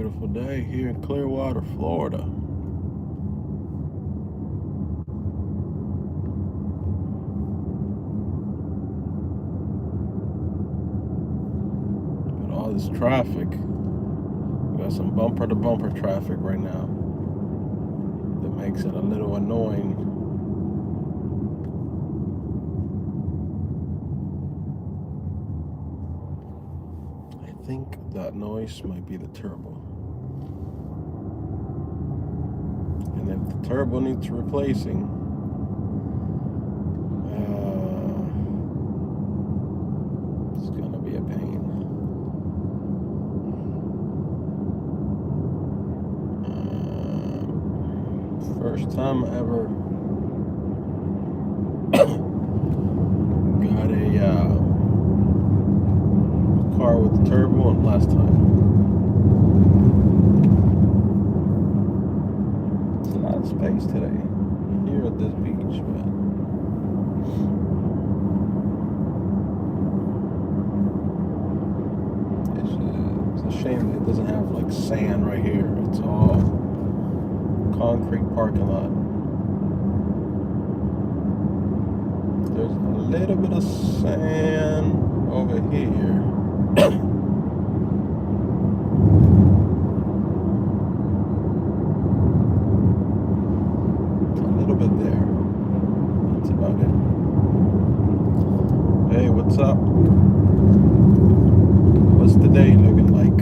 beautiful day here in Clearwater, Florida. With all this traffic, we got some bumper to bumper traffic right now that makes it a little annoying. I think that noise might be the turbo. And if the turbo needs replacing, it's gonna be a pain. First time ever got a car with the turbo, and last time. There's a lot of space today here at this beach, man. It's a shame that it doesn't have like sand right here. It's all concrete parking lot. There's a little bit of sand over here. A little bit there. That's about it. Hey, what's up? What's the day looking like?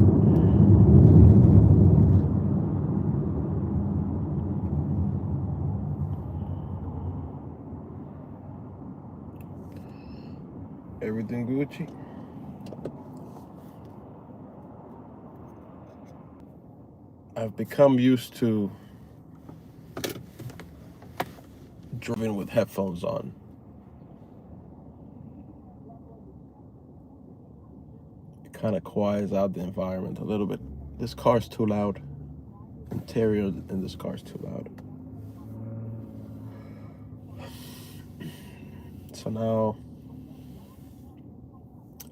Everything Gucci? I've become used to driving with headphones on. It kind of quiets out the environment a little bit. This car's too loud. Interior in this car's too loud. So now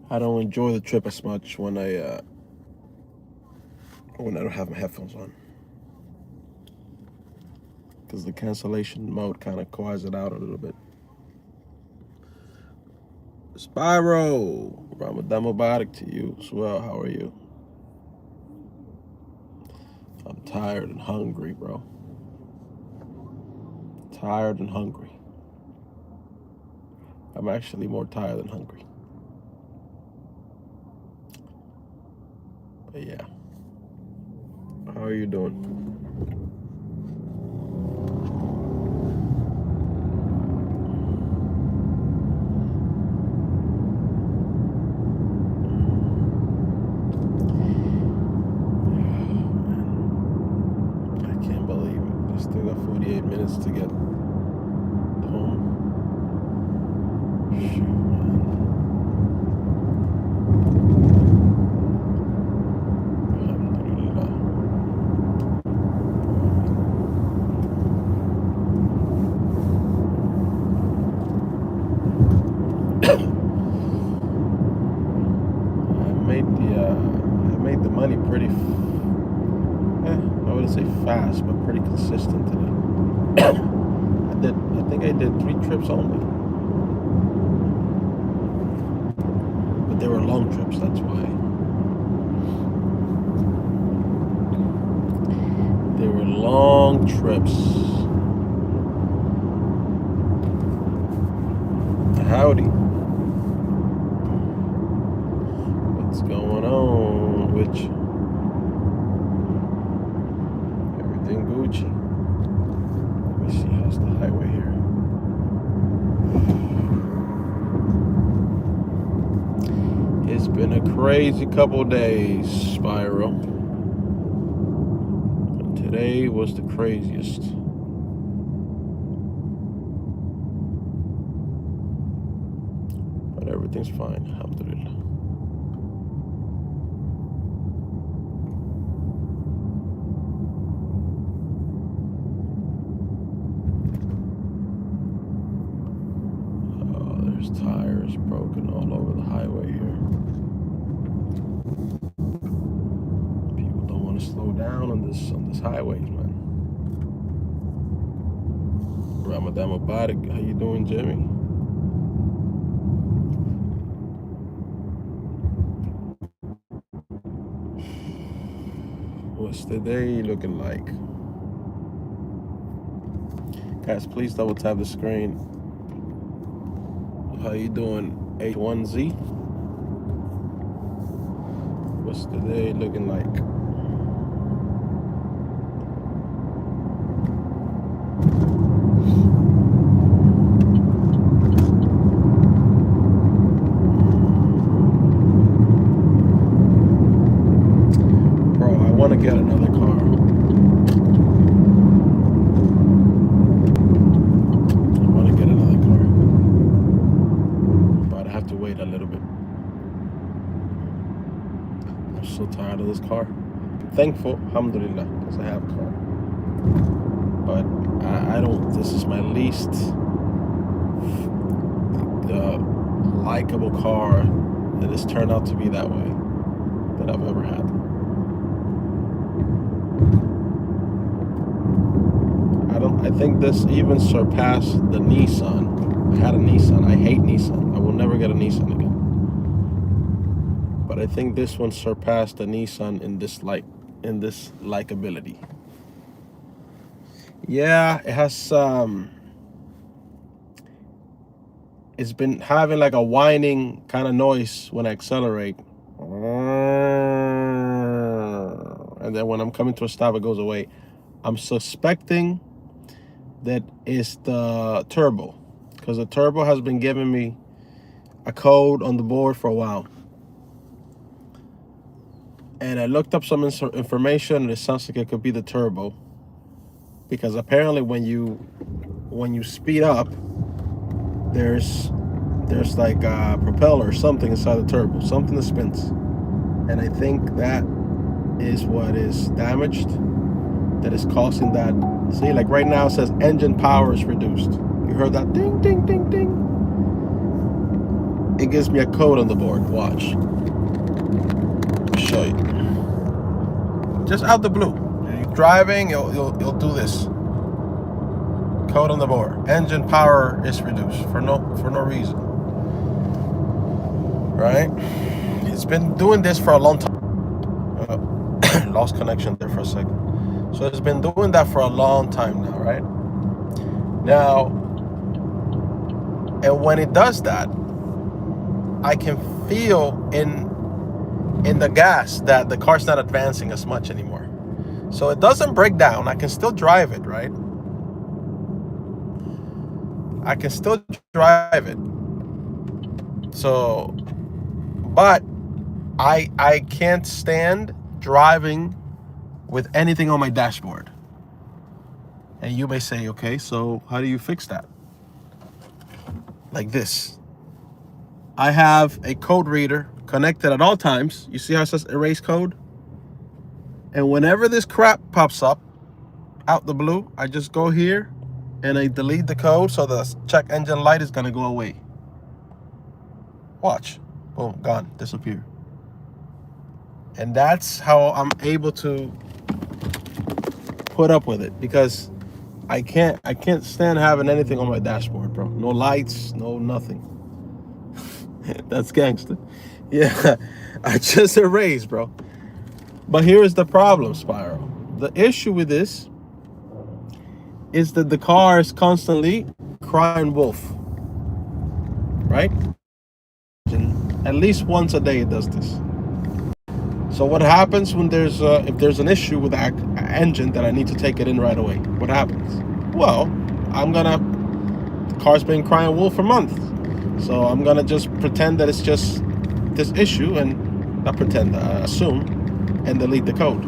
I don't enjoy the trip as much when I don't have my headphones on, because the cancellation mode kind of quiets it out a little bit. Spyro, Ramadan Mubarak to you as well. How are you? I'm tired and hungry, bro. Tired and hungry. I'm actually more tired than hungry. But yeah. How are you doing? I can't believe it. I still got 48 minutes to get home. Shoot, man. I made the money pretty, I wouldn't say fast, but pretty consistent today. I think I did 3 trips only. But they were long trips, that's why. They were long trips. Howdy. What's going on with you? Everything Gucci. Let me see, how's the highway here? It's been a crazy couple days, Spyro. And today was the craziest. But everything's fine, alhamdulillah. There's tires broken all over the highway here. People don't want want to slow down on this highways, man. Ramadan Mubarak. How you doing, Jimmy? What's the day looking like? Guys, please double tap the screen. How you doing, H1Z? What's the day looking like? Bro, I want to get another car. I want to get another car. But I have to wait a little bit. I'm so tired of this car. I'm thankful, alhamdulillah, because I have a car. But I don't, this is my least likable car that has turned out to be that way that I've ever had. I think this even surpassed the Nissan. I had a Nissan. I hate Nissan. I will never get a Nissan again. But I think this one surpassed the Nissan in this likability. Yeah, it has it's been having like a whining kind of noise when I accelerate. And then when I'm coming to a stop, it goes away. I'm suspecting that it's the turbo, because the turbo has been giving me a code on the board for a while. And I looked up some information, and it sounds like it could be the turbo, because apparently when you speed up, there's like a propeller or something inside the turbo, something that spins, and I think that is what is damaged, that is causing that. See, like right now it says engine power is reduced. You heard that ding, ding, ding, ding? It gives me a code on the board. Watch. I'll show you. Just out the blue. You're driving, you'll do this. Code on the board. Engine power is reduced for no reason. Right? It's been doing this for a long time. Lost connection there for a second. So it's been doing that for a long time now, right? Now, and when it does that, I can feel in the gas that the car's not advancing as much anymore. So it doesn't break down. I can still drive it, right? I can still drive it. So, but I can't stand driving with anything on my dashboard. And you may say, okay, so how do you fix that? Like this. I have a code reader connected at all times. You see how it says erase code? And whenever this crap pops up out the blue, I just go here and I delete the code, so the check engine light is gonna go away. Watch. Boom, gone, disappear. And that's how I'm able to put up with it, because I can't stand having anything on my dashboard, bro. No lights, no nothing. That's gangster. Yeah, I just erased, bro. But here's the problem, Spiral. The issue with this is that the car is constantly crying wolf, right? And at least once a day it does this. So what happens when if there's an issue with the engine that I need to take it in right away? What happens? Well, the car's been crying wolf for months. So I'm gonna just pretend that it's just this issue, and not pretend, assume, and delete the code.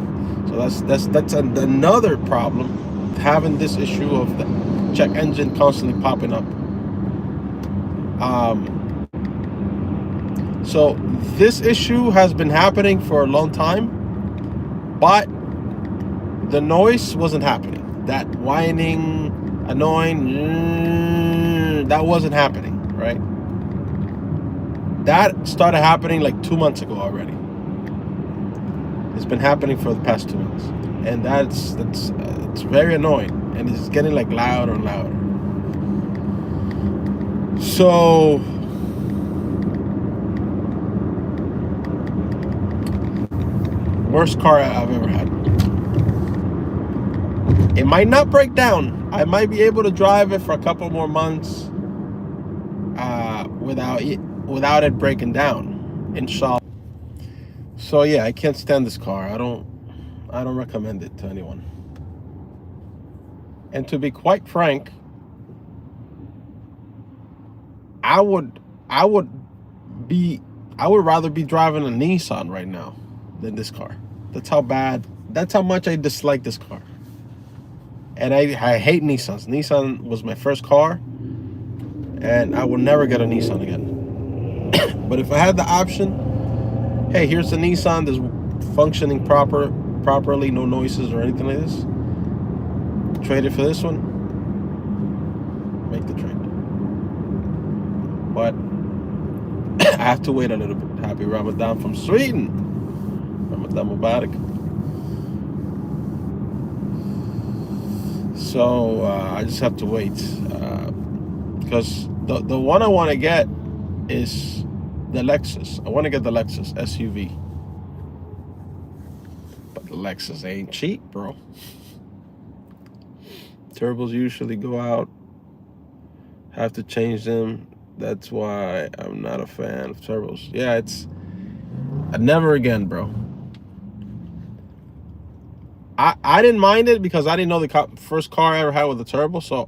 So that's another problem, having this issue of the check engine constantly popping up. So this issue has been happening for a long time, but the noise wasn't happening. That whining, annoying, that wasn't happening, right? That started happening like 2 months ago already. It's been happening for the past 2 months, and that's it's very annoying, and it's getting like louder and louder. So worst car I've ever had. It might not break down. I might be able to drive it for a couple more months without it breaking down, inshallah. So yeah, I can't stand this car. I don't recommend it to anyone. And to be quite frank, I would rather be driving a Nissan right now than this car. That's how much I dislike this car. And I hate Nissans. Nissan was my first car, and I will never get a Nissan again. But if I had the option, hey, here's a Nissan that's functioning properly, no noises or anything like this. Trade it for this one. Make the trade. But I have to wait a little bit. Happy Ramadan from Sweden. Ramadan Mubarak. So I just have to wait, because the one I want to get is the Lexus. I want to get the Lexus SUV, but the Lexus ain't cheap, bro. Turbos usually go out. Have to change them. That's why I'm not a fan of turbos. Yeah, it's never again, bro. I didn't mind it because I didn't know the first car I ever had with a turbo. So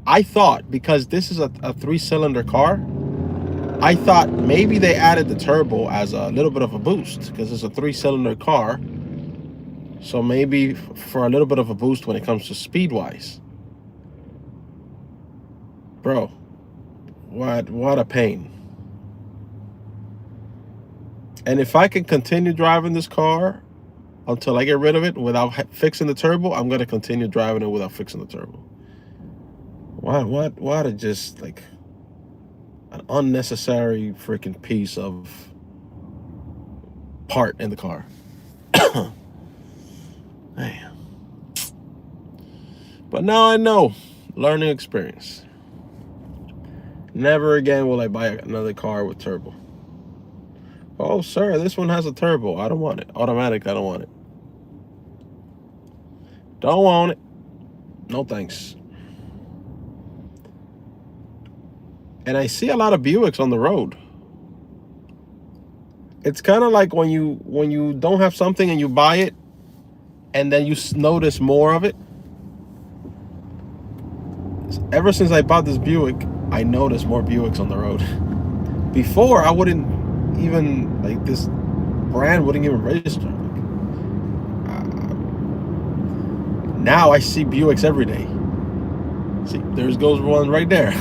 I thought, because this is a 3-cylinder car, I thought maybe they added the turbo as a little bit of a boost because it's a 3-cylinder car. So maybe for a little bit of a boost when it comes to speed-wise. Bro, what a pain. And if I can continue driving this car until I get rid of it without fixing the turbo, I'm going to continue driving it without fixing the turbo. What a just like an unnecessary freaking piece of part in the car. Man. But now I know. Learning experience. Never again will I buy another car with turbo. Oh, sir, this one has a turbo. I don't want it. Automatic, I don't want it. Don't want it. No thanks. And I see a lot of Buicks on the road. It's kind of like when you don't have something and you buy it, and then you notice more of it. Ever since I bought this Buick, I noticed more Buicks on the road. Before, I wouldn't even, like, this brand wouldn't even register. Now I see Buicks every day. See, there goes one right there.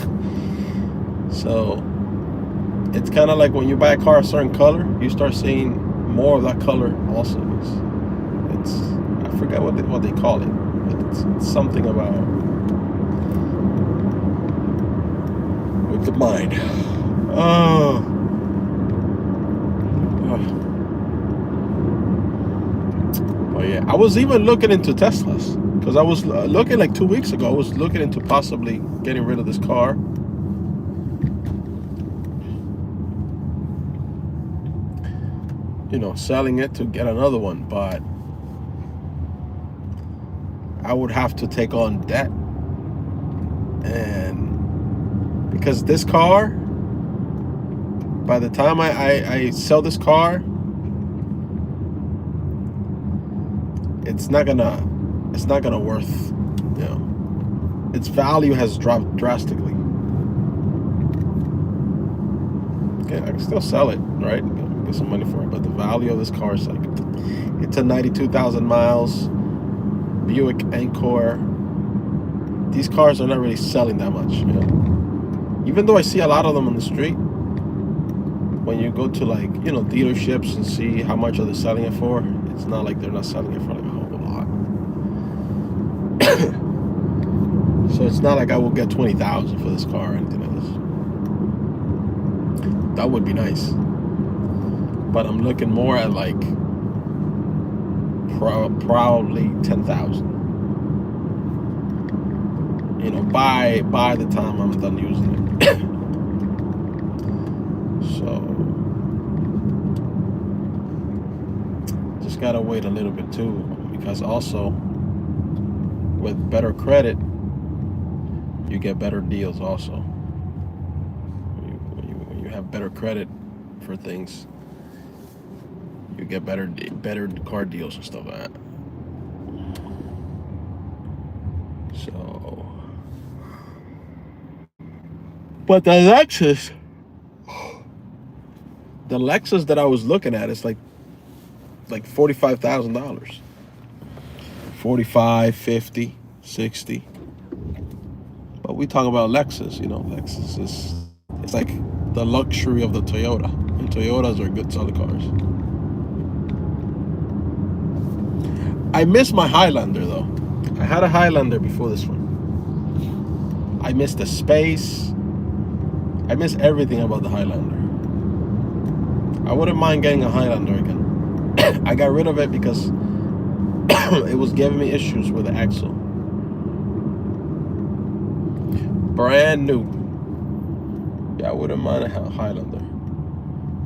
So it's kind of like when you buy a car a certain color, you start seeing more of that color also. It's I forgot what they call it, but it's something about with the mind. But yeah, I was even looking into Teslas. Because I was looking like 2 weeks ago, I was looking into possibly getting rid of this car. You know, selling it to get another one. But I would have to take on debt. And because this car, by the time I sell this car, it's not gonna worth, you know, its value has dropped drastically. Okay, I can still sell it, right? Get some money for it, but the value of this car is like, it's a 92,000 miles Buick Encore. These cars are not really selling that much, you know. Even though I see a lot of them on the street, when you go to, like, you know, dealerships and see how much are they selling it for, it's not like they're not selling it for like a whole lot. So it's not like I will get 20,000 for this car or anything like this. That would be nice. But I'm looking more at like probably 10,000. You know, by the time I'm done using it. So just gotta wait a little bit too, because also with better credit, you get better deals. Also, when you have better credit for things, you get better car deals and stuff like that. So, but the Lexus that I was looking at is like $45,000. 45, 50, 60. But we talk about Lexus, you know, Lexus is, it's like the luxury of the Toyota. And Toyotas are good selling cars. I miss my Highlander though. I had a Highlander before this one. I miss the space. I miss everything about the Highlander. I wouldn't mind getting a Highlander again. I got rid of it because it was giving me issues with the axle. Brand new. Yeah, I wouldn't mind a Highlander.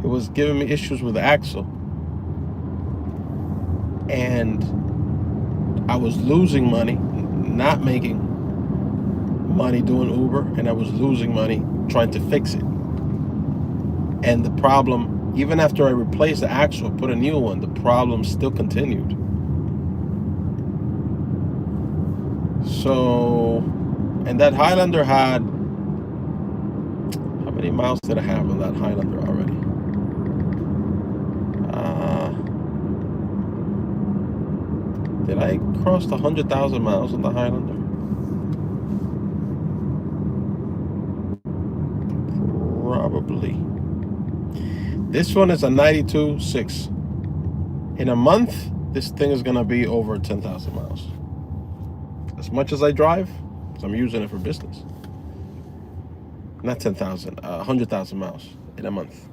It was giving me issues with the axle. And I was losing money, not making money doing Uber, and I was losing money trying to fix it. And the problem, even after I replaced the axle, put a new one, the problem still continued. So, and that Highlander had, how many miles did I have on that Highlander already? Did I cross the 100,000 miles on the Highlander? Probably. This one is a 92.6. In a month, this thing is gonna be over 10,000 miles. As much as I drive, because I'm using it for business. Not 10,000, 100,000 miles in a month.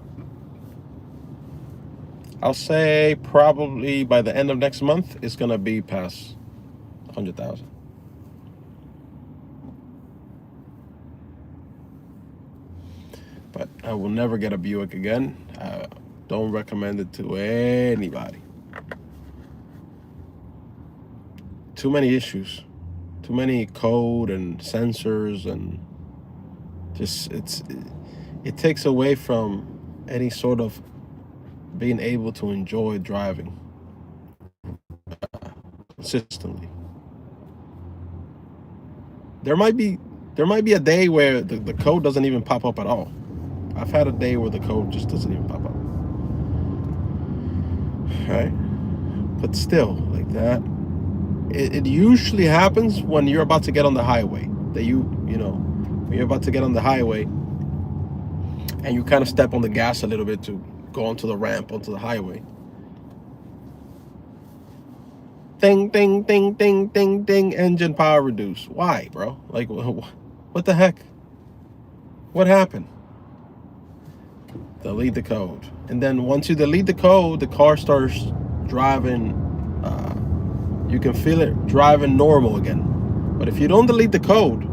I'll say probably by the end of next month, it's gonna be past 100,000. But I will never get a Buick again. Don't recommend it to anybody. Too many issues, too many code and sensors, and just it takes away from any sort of being able to enjoy driving consistently. There might be a day where the code doesn't even pop up at all. I've had a day where the code just doesn't even pop up. Right? But still, like that, it usually happens when you're about to get on the highway. That you know, when you're about to get on the highway and you kind of step on the gas a little bit to go onto the ramp, onto the highway. Ding, ding, ding, ding, ding, ding, engine power reduced. Why, bro? Like, what the heck? What happened? Delete the code. And then once you delete the code, the car starts driving, you can feel it driving normal again. But if you don't delete the code,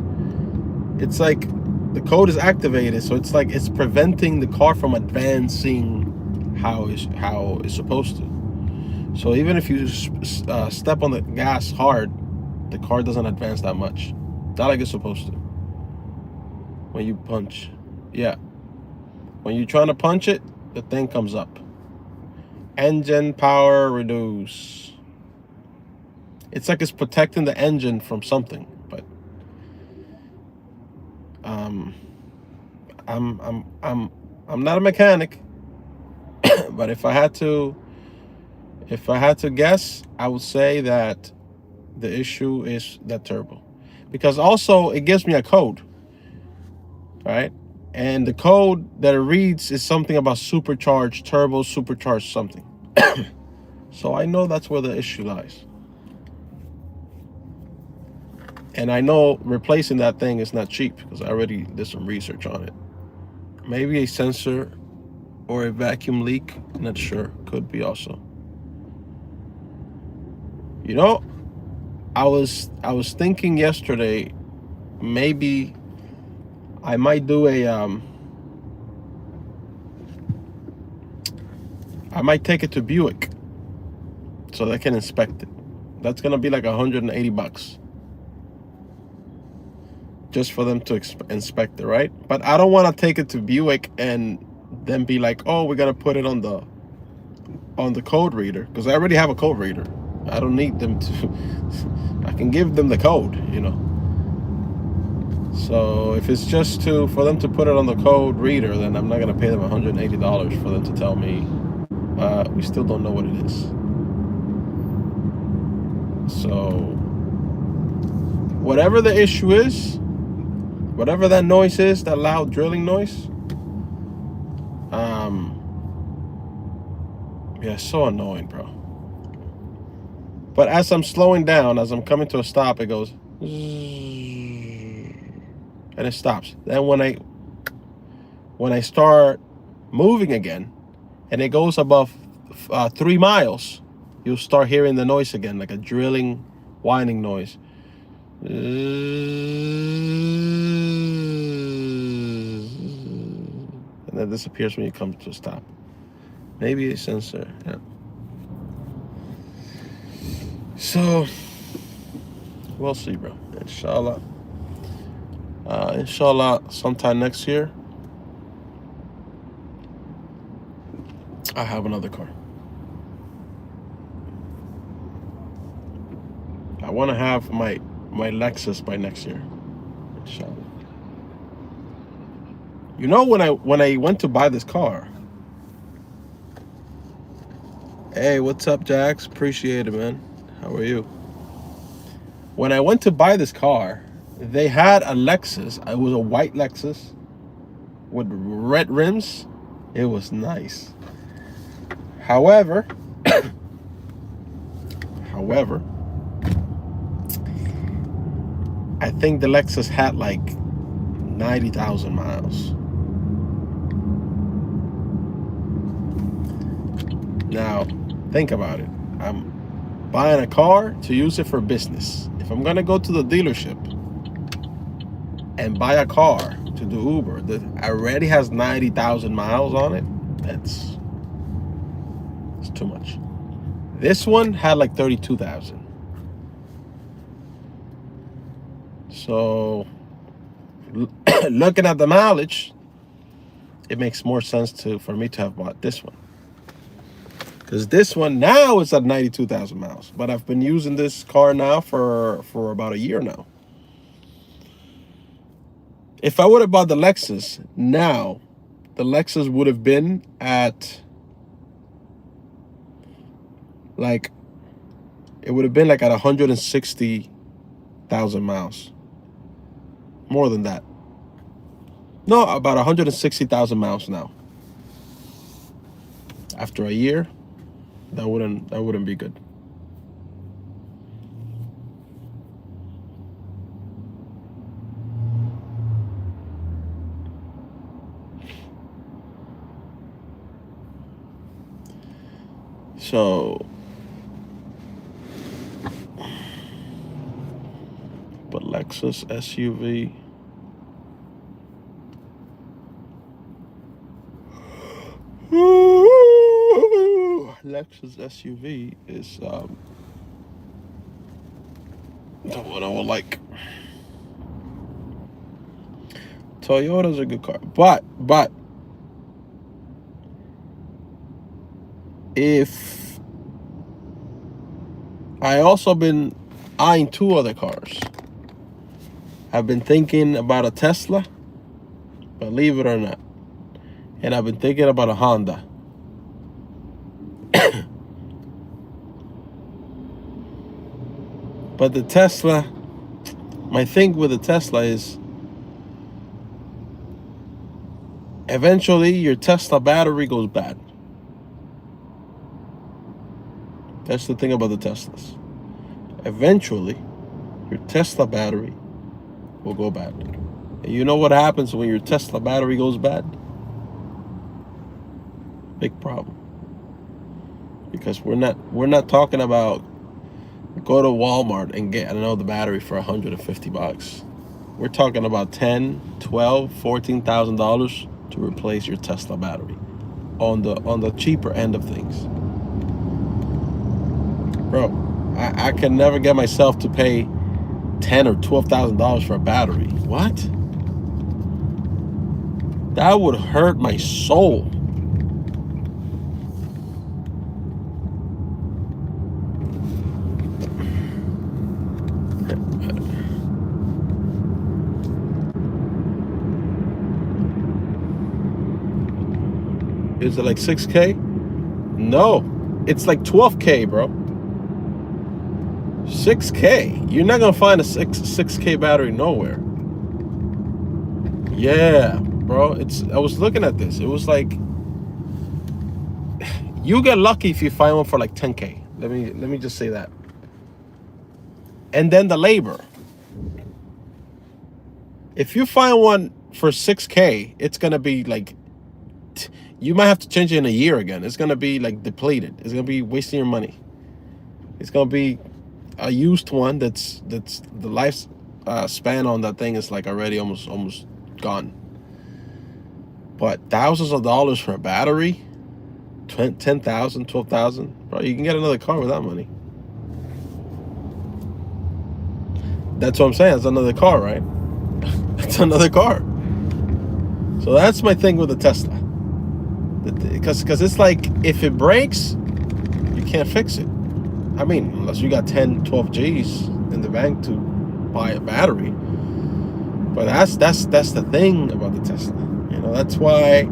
it's like the code is activated, so it's like it's preventing the car from advancing how it's supposed to. So even if you step on the gas hard, the car doesn't advance that much. Not like it's supposed to. When you punch, yeah. When you're trying to punch it, the thing comes up. Engine power reduce. It's like it's protecting the engine from something, but I'm not a mechanic, but if I had to guess, I would say that the issue is that turbo, because also it gives me a code, right? And the code that it reads is something about supercharged turbo, supercharged something. So I know that's where the issue lies. And I know replacing that thing is not cheap, because I already did some research on it. Maybe a sensor or a vacuum leak, not sure, could be also. You know, I was thinking yesterday, maybe I might do I might take it to Buick so they can inspect it. That's gonna be like $180 just for them to inspect it, right? But I don't want to take it to Buick and then be like, oh, we're gonna put it on the code reader, because I already have a code reader. I don't need them to. I can give them the code, you know. So if it's just for them to put it on the code reader, then I'm not gonna pay them $180 for them to tell me we still don't know what it is. So whatever the issue is, whatever that noise is, that loud drilling noise, yeah, it's so annoying, bro. But as I'm slowing down, as I'm coming to a stop, it goes and it stops. Then when I start moving again, and it goes above 3 miles, you'll start hearing the noise again, like a drilling, whining noise. And then disappears when you come to a stop. Maybe a sensor, yeah. So we'll see, bro. Inshallah. Inshallah, sometime next year, I have another car. I want to have my Lexus by next year, inshallah. You know, when I went to buy this car. Hey, what's up, Jax? Appreciate it, man. How are you? When I went to buy this car, they had a Lexus. It was a white Lexus with red rims. It was nice. However, I think the Lexus had like 90,000 miles. Now, think about it. I'm buying a car to use it for business. If I'm gonna go to the dealership and buy a car to do Uber that already has 90,000 miles on it, it's too much. This one had like 32,000. So looking at the mileage, it makes more sense for me to have bought this one. Because this one now is at 92,000 miles. But I've been using this car now for about a year now. If I would have bought the Lexus now, the Lexus would have been at like, it would have been like at 160,000 miles. More than that. No, about 160,000 miles now. After a year, that wouldn't be good. So, but Lexus SUV. Lexus SUV is the one I would like. Toyota's a good car, but if I also been eyeing 2 other cars. I've been thinking about a Tesla, believe it or not, and I've been thinking about a Honda. But the Tesla, my thing with the Tesla is eventually your Tesla battery goes bad. That's the thing about the Teslas. Eventually, your Tesla battery will go bad. And you know what happens when your Tesla battery goes bad? Big problem. Because we're not talking about Go to Walmart and get another battery for $150. We're talking about 10, 12, $14,000 to replace your Tesla battery on the cheaper end of things. Bro, I can never get myself to pay $10,000 or $12,000 for a battery. What? That would hurt my soul. Is it like 6K? No, it's like 12K, bro. 6K. You're not gonna find a 6K battery nowhere. Yeah, bro. I was looking at this. It was like you get lucky if you find one for like 10K. Let me just say that. And then the labor. If you find one for 6K, it's gonna be like you might have to change it in a year again. It's gonna be like depleted. It's gonna be wasting your money. It's gonna be a used one that's the life span on that thing is like already almost gone. But thousands of dollars for a battery, 10,000, 12,000, bro, you can get another car with that money. That's what I'm saying. It's another car, right? It's another car. So that's my thing with the Tesla. Because it's like if it breaks, you can't fix it. I mean, unless you got 10, 12 G's in the bank to buy a battery. But that's the thing about the Tesla. You know, that's why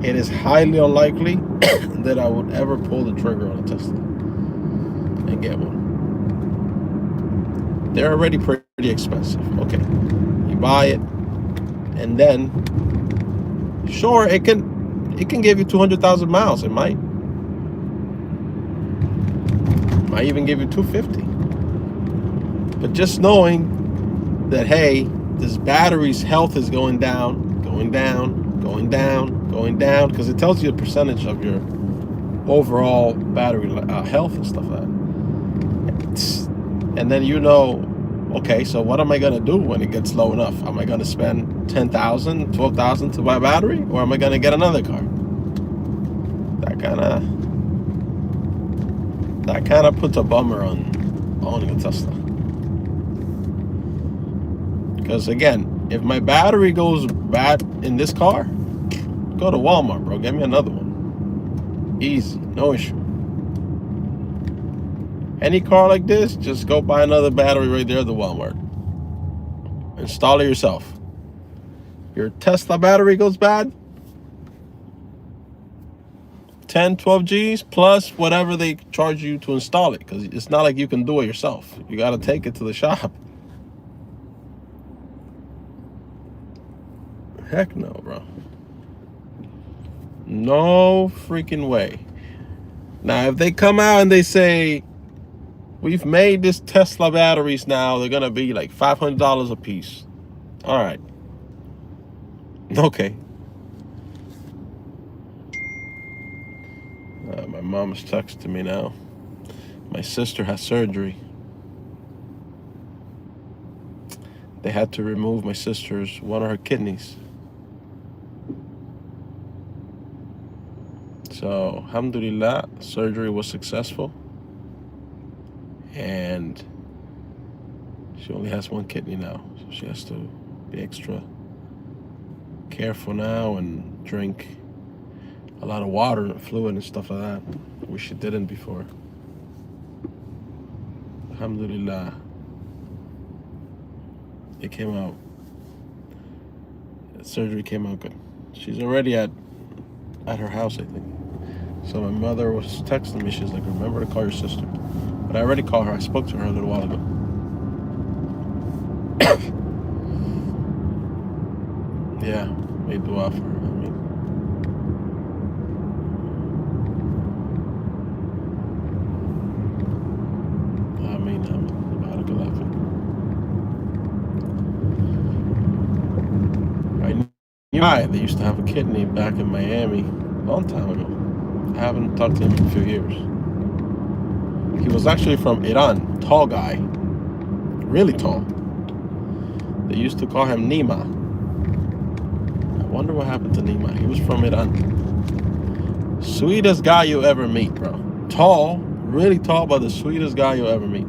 it is highly unlikely that I would ever pull the trigger on a Tesla and get one. They're already pretty expensive. Okay, you buy it, and then sure, it can give you 200,000 miles. It might even give you 250. But just knowing that, hey, this battery's health is going down, because it tells you the percentage of your overall battery health and stuff like that. And then you know, okay, so what am I going to do when it gets low enough? Am I going to spend 10,000, 12,000 to buy a battery? Or am I going to get another car? That kind of puts a bummer on owning a Tesla. Because again, if my battery goes bad in this car, go to Walmart, bro. Get me another one. Easy, no issue. Any car like this, just go buy another battery right there at the Walmart. Install it yourself. Your Tesla battery goes bad, 10, 12 G's plus whatever they charge you to install it. Because it's not like you can do it yourself. You got to take it to the shop. Heck no, bro. No freaking way. Now, if they come out and they say, we've made this Tesla batteries now, they're going to be like $500 a piece. All right. Okay. My mom's texting me now. My sister has surgery. They had to remove my sister's one of her kidneys. So, alhamdulillah, surgery was successful. And she only has one kidney now. So she has to be extra careful now and drink a lot of water and fluid and stuff like that, which she didn't before. Alhamdulillah. It came out. The surgery came out good. She's already at her house, I think. So my mother was texting me. She's like, remember to call your sister. But I already called her. I spoke to her a little while ago. Yeah, made dua for her. I mean, I knew they used to have a kidney back in Miami a long time ago. I haven't talked to him in a few years. He was actually from Iran, tall guy, really tall. They used to call him Nima. I wonder what happened to Nima. He was from Iran. Sweetest guy you'll ever meet, bro. Tall, really tall, but the sweetest guy you'll ever meet.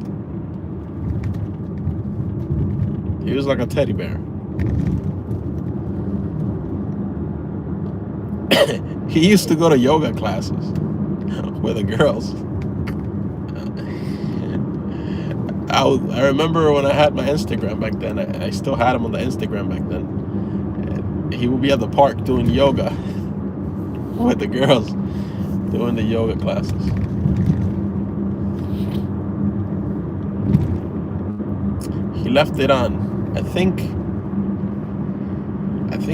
He was like a teddy bear. He used to go to yoga classes with the girls. I remember when I had my Instagram back then. I still had him on the Instagram back then. And he would be at the park doing yoga with the girls, doing the yoga classes. He left Iran. I think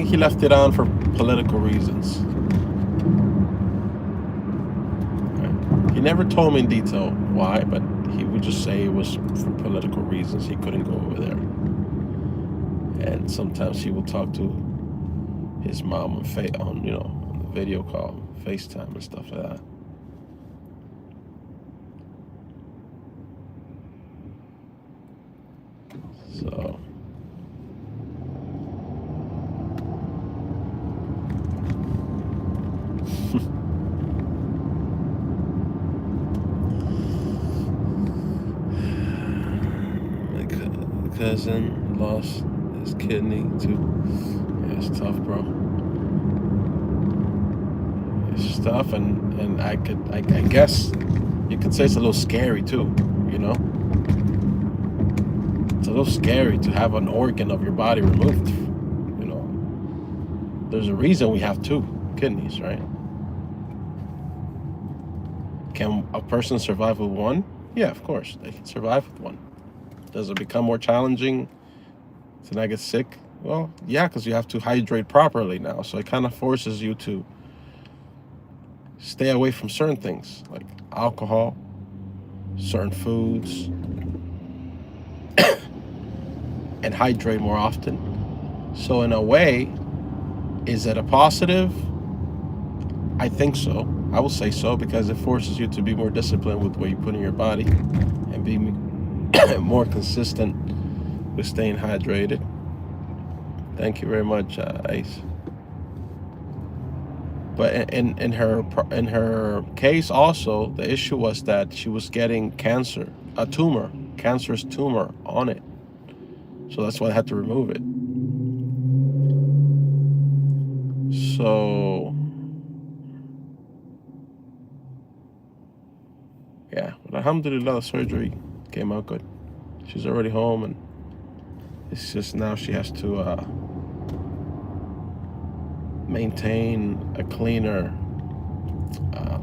he left Iran for political reasons. He never told me in detail why, but he would just say it was for political reasons. He couldn't go over there. And sometimes he will talk to his mom on the video call, FaceTime and stuff like that. So my cousin lost his kidney too. Yeah, it's tough, bro. It's tough, and I guess you could say it's a little scary too, you know? It's a little scary to have an organ of your body removed, you know? There's a reason we have two kidneys, right? Can a person survive with one? Yeah, of course, they can survive with one. Does it become more challenging to not get sick? Well, yeah, because you have to hydrate properly now, so it kind of forces you to stay away from certain things like alcohol, certain foods, and hydrate more often. So in a way, is it a positive? I think so. I will say so, because it forces you to be more disciplined with what you put in your body and be more consistent with staying hydrated. Thank you very much, Ace. But in her case also, the issue was that she was getting cancer, a tumor, cancerous tumor on it. So that's why I had to remove it. So yeah, but alhamdulillah, the surgery came out good. She's already home, and it's just now she has to maintain a cleaner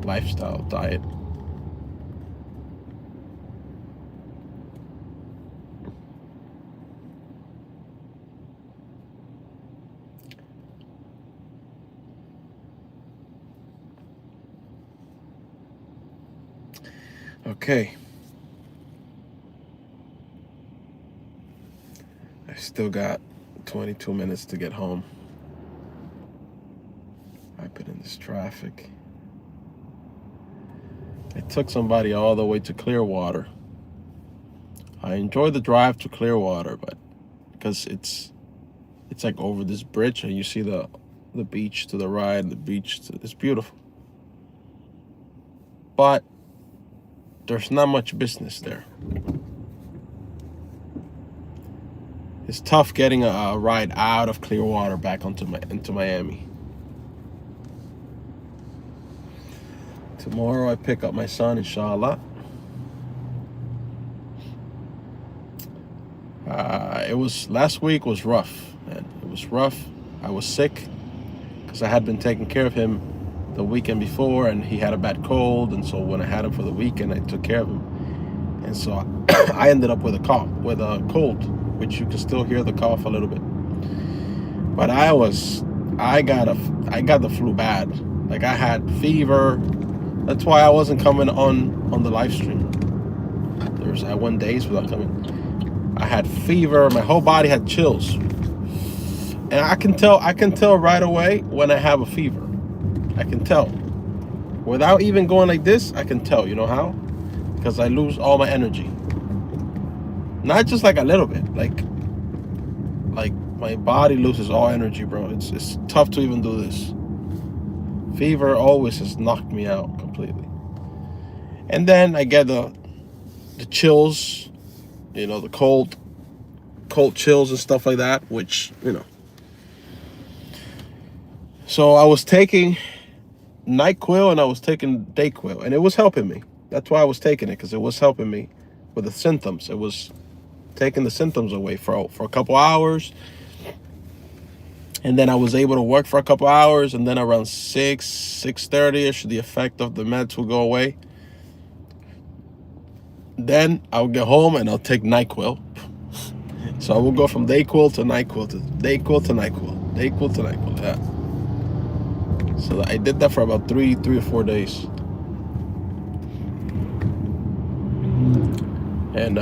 lifestyle, diet. Okay. I still got 22 minutes to get home. I've been in this traffic. I took somebody all the way to Clearwater. I enjoy the drive to Clearwater, but because it's like over this bridge and you see the beach to the right, it's beautiful. But there's not much business there. It's tough getting a ride out of Clearwater back into Miami. Tomorrow I pick up my son, inshallah. Last week was rough, man. It was rough. I was sick because I had been taking care of him the weekend before, and he had a bad cold, and so when I had him for the weekend, I took care of him, and so I ended up with a cold, which you can still hear the cough a little bit. But I got the flu bad. Like, I had fever. That's why I wasn't coming on the live stream. I went days without coming. I had fever. My whole body had chills, and I can tell right away when I have a fever. I can tell without even going like this. I can tell. You know how? because I lose all my energy. Not just like a little bit, like my body loses all energy, bro. It's tough to even do this. Fever always has knocked me out completely. And then I get the chills, the cold chills and stuff like that, which, So I was taking NyQuil and I was taking DayQuil, and it was helping me. That's why I was taking it, because it was helping me with the symptoms. It was taking the symptoms away for a couple hours. And then I was able to work for a couple hours, and then around 6:30ish, the effect of the meds will go away. Then I'll get home and I'll take NyQuil. So I will go from DayQuil to NyQuil to DayQuil to NyQuil, DayQuil to NyQuil. Yeah. So I did that for about 3 or 4 days. And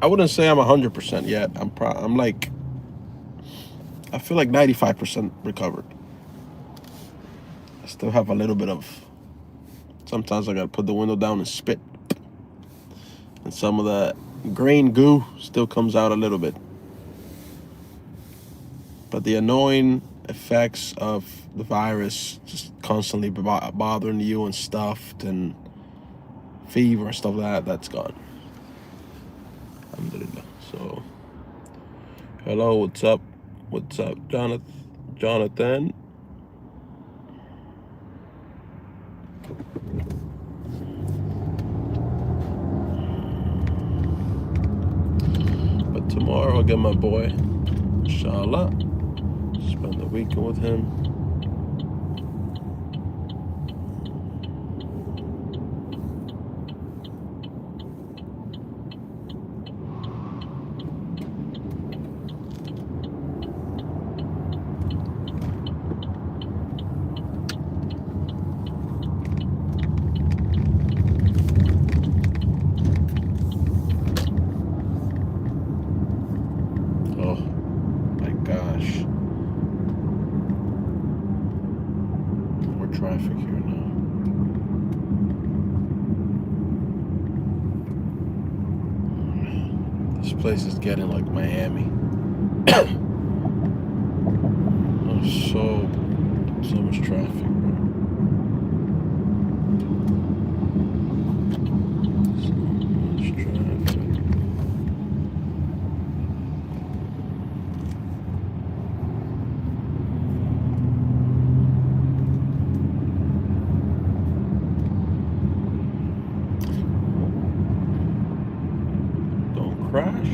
I wouldn't say I'm 100% yet. I'm like, I feel like 95% recovered. I still have a little bit of, sometimes I gotta put the window down and spit. And some of the green goo still comes out a little bit. But the annoying effects of the virus just constantly bothering you and stuff, and fever and stuff like that's gone. Alhamdulillah. So, hello, what's up? What's up, Jonathan? But tomorrow I'll get my boy, inshallah. Spend the weekend with him. Oh my gosh. More traffic here now. This place is getting like Miami. Oh, so much traffic, bro. So much traffic. Don't crash.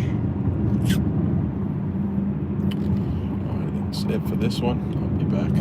All right, that's it for this one. I'll be back.